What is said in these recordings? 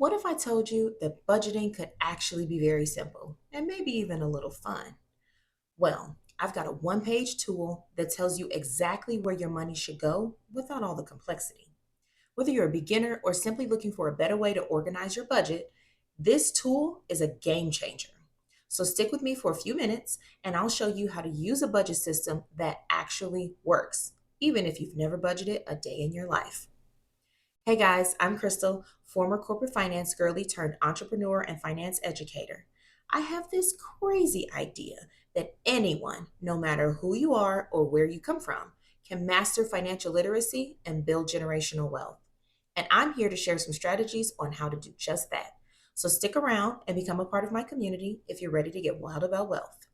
What if I told you that budgeting could actually be very simple and maybe even a little fun? Well, I've got a one-page tool that tells you exactly where your money should go without all the complexity. Whether you're a beginner or simply looking for a better way to organize your budget, this tool is a game changer. So stick with me for a few minutes and I'll show you how to use a budget system that actually works, even if you've never budgeted a day in your life. Hey guys, I'm Crystal, former corporate finance girly turned entrepreneur and finance educator. I have this crazy idea that anyone, no matter who you are or where you come from, can master financial literacy and build generational wealth. And I'm here to share some strategies on how to do just that. So stick around and become a part of my community if you're ready to get wild about wealth.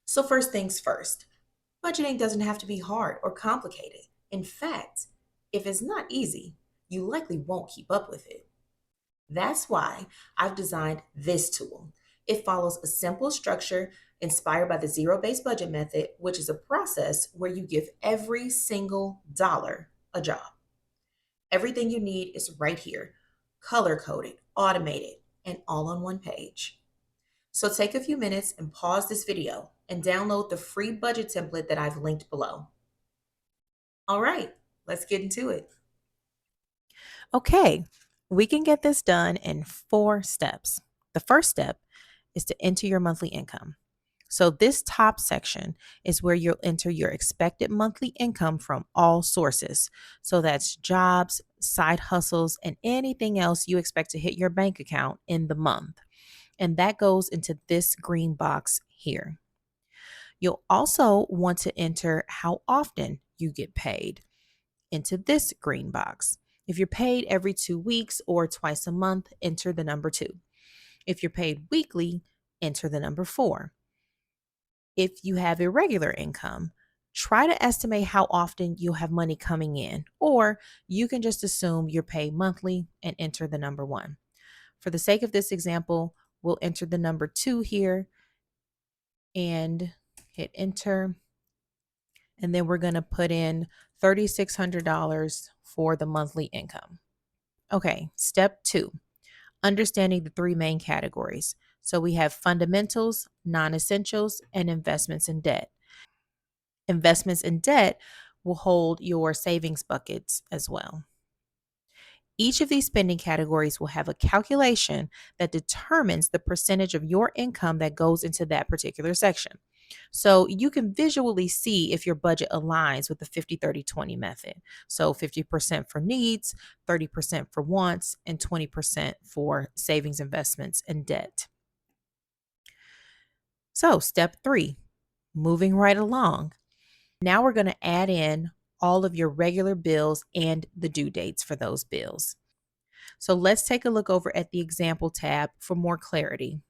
So, first things first, budgeting doesn't have to be hard or complicated. In fact, if it's not easy, you likely won't keep up with it. That's why I've designed this tool. It follows a simple structure inspired by the zero based budget method, which is a process where you give every single dollar a job. Everything you need is right here, color coded, automated, and all on one page. So take a few minutes and pause this video and download the free budget template that I've linked below. All right, let's get into it. Okay, we can get this done in 4 steps. The first step is to enter your monthly income. So, this top section is where you'll enter your expected monthly income from all sources. So, that's jobs, side hustles, and anything else you expect to hit your bank account in the month. And that goes into this green box here. You'll also want to enter how often you get paid into this green box. If you're paid every 2 weeks or twice a month, enter the number 2. If you're paid weekly, enter the number 4. If you have irregular income, try to estimate how often you'll have money coming in, or you can just assume you're paid monthly and enter the number 1. For the sake of this example, we'll enter the number 2 here and hit enter. And then we're going to put in $3,600 for the monthly income. Okay, step 2, understanding the 3 main categories. So we have fundamentals, non essentials, and investments in debt. Investments in debt will hold your savings buckets as well. Each of these spending categories will have a calculation that determines the percentage of your income that goes into that particular section. So you can visually see if your budget aligns with the 50-30-20 method. So 50% for needs, 30% for wants, and 20% for savings, investments, and debt. So step 3, moving right along. Now we're going to add in all of your regular bills and the due dates for those bills. So let's take a look over at the example tab for more clarity.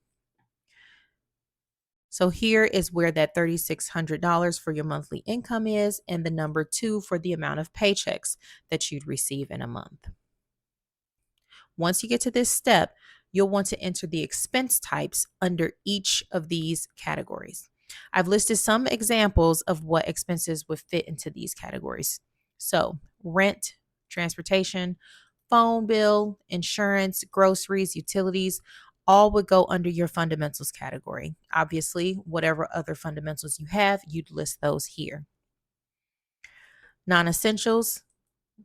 So here is where that $3,600 for your monthly income is, and the number 2 for the amount of paychecks that you'd receive in a month. Once you get to this step, you'll want to enter the expense types under each of these categories. I've listed some examples of what expenses would fit into these categories. So rent, transportation, phone bill, insurance, groceries, utilities, all would go under your fundamentals category. Obviously, whatever other fundamentals you have, you'd list those here. Non-essentials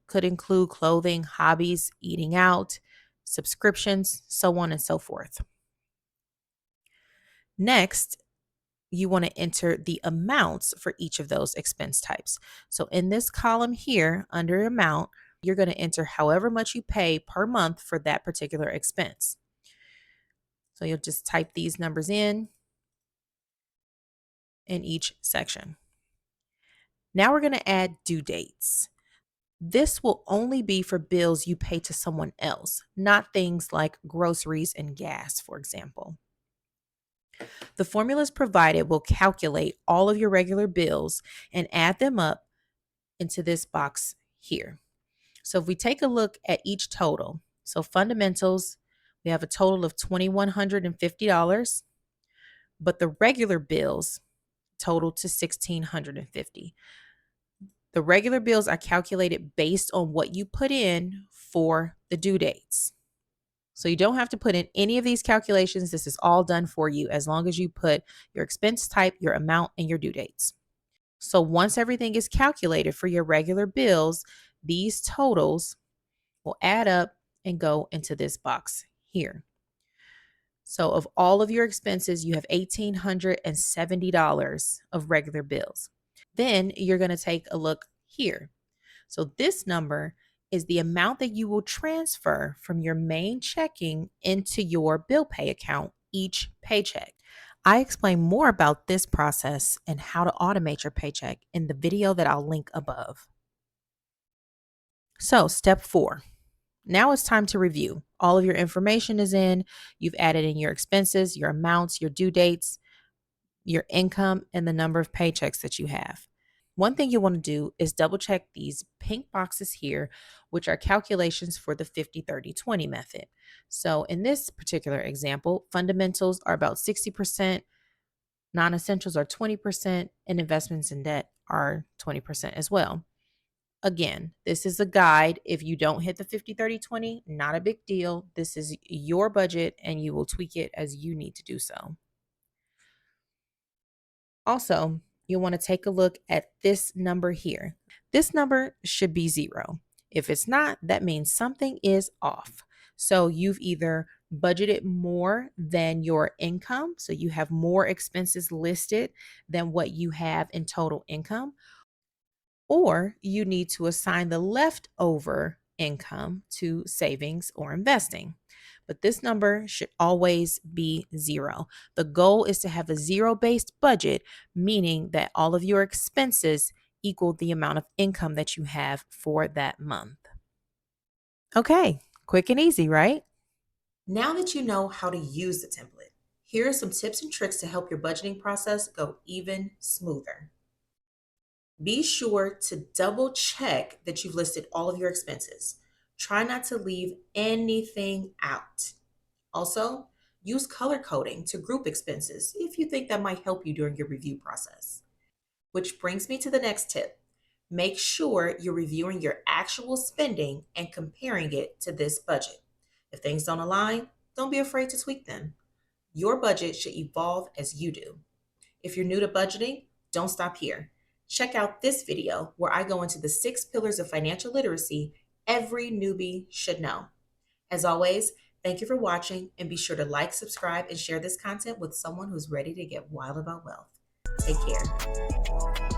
could include clothing, hobbies, eating out, subscriptions, so on and so forth. Next, you want to enter the amounts for each of those expense types. So in this column here, under amount, you're going to enter however much you pay per month for that particular expense. So you'll just type these numbers in each section. Now we're going to add due dates. This will only be for bills you pay to someone else, not things like groceries and gas, for example. The formulas provided will calculate all of your regular bills and add them up into this box here. So if we take a look at each total, so fundamentals, we have a total of $2,150, but the regular bills total to $1,650. The regular bills are calculated based on what you put in for the due dates. So you don't have to put in any of these calculations. This is all done for you as long as you put your expense type, your amount, and your due dates. So once everything is calculated for your regular bills, these totals will add up and go into this box here. So of all of your expenses, you have $1,870 of regular bills. Then you're going to take a look here. So this number is the amount that you will transfer from your main checking into your bill pay account each paycheck. I explain more about this process and how to automate your paycheck in the video that I'll link above. So, step 4. Now it's time to review. All of your information is in. You've added in your expenses, your amounts, your due dates, your income, and the number of paychecks that you have. One thing you want to do is double check these pink boxes here, which are calculations for the 50/30/20 method. So in this particular example, fundamentals are about 60%, non-essentials are 20%, and investments in debt are 20% as well. Again, this is a guide. If you don't hit the 50/30/20, not a big deal. This is your budget and you will tweak it as you need to do so. Also, you'll want to take a look at this number here. This number should be 0. If it's not, that means something is off. So you've either budgeted more than your income, so you have more expenses listed than what you have in total income, or you need to assign the leftover income to savings or investing. But this number should always be 0. The goal is to have a zero-based budget, meaning that all of your expenses equal the amount of income that you have for that month. Okay, quick and easy, right? Now that you know how to use the template, here are some tips and tricks to help your budgeting process go even smoother. Be sure to double check that you've listed all of your expenses. Try not to leave anything out. Also, use color coding to group expenses if you think that might help you during your review process. Which brings me to the next tip. Make sure you're reviewing your actual spending and comparing it to this budget. If things don't align, don't be afraid to tweak them. Your budget should evolve as you do. If you're new to budgeting, don't stop here. Check out this video where I go into the 6 pillars of financial literacy every newbie should know. As always, thank you for watching and be sure to like, subscribe, and share this content with someone who's ready to get wild about wealth. Take care.